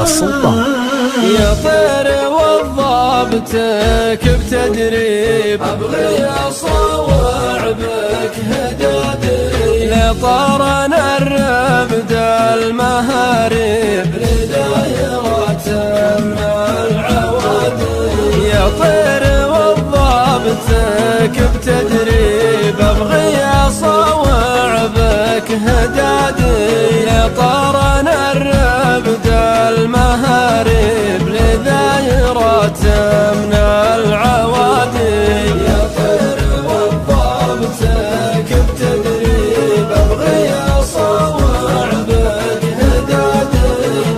السلطان. يا طير وضابتك بتدريب ابغي اصوع بك هدادي لطرن الربد المهارب لدايرة من العوادي. يا طير وضابتك بتدريب ابغي اصوع بك هدادي لطرن الربد المهارب لدايرة من العوادي. يا طير وضابتك بتدريب ابغي اصوع بك هدادي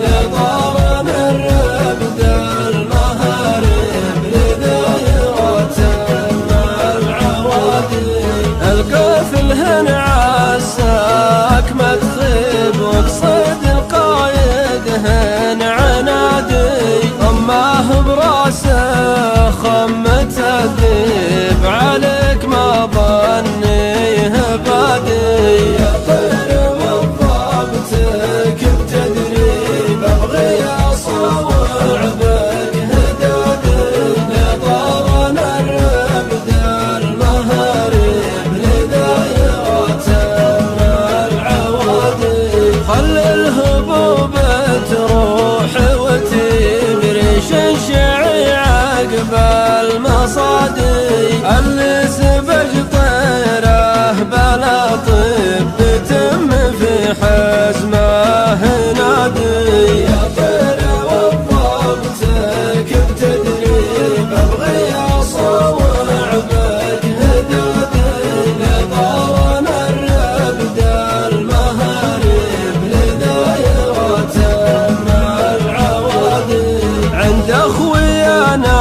لطرن الربد المهارب لدايرة من العوادي. القفل هنا عساك ما تخيب واقصد القايد هن عنادي أماه براسه خمة الذيب عليك ما ظنيه بادي. يا طير وضابتك بتدريب ابغي اصوع بك هدادي لطرن الربد المهارب لدايرة من العوادي. خل الهبوب تروح وتبري شنشعي عقب المصادي. اللي سبج طيره بلا طيب تتم في حزمه نادي. يا طير وضابتك بتدريب ابغي اصوع بك هدادي لطرن الربد المهارب لدايرة من العوادي. عند اخويانا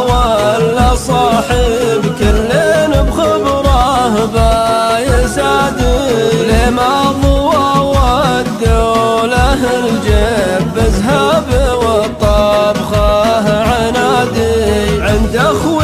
ولا صاحب كلن بخبره بايسادي لما ضوى ودوا له الجيب بزهاب والطبخه عنادي. عند اخويانا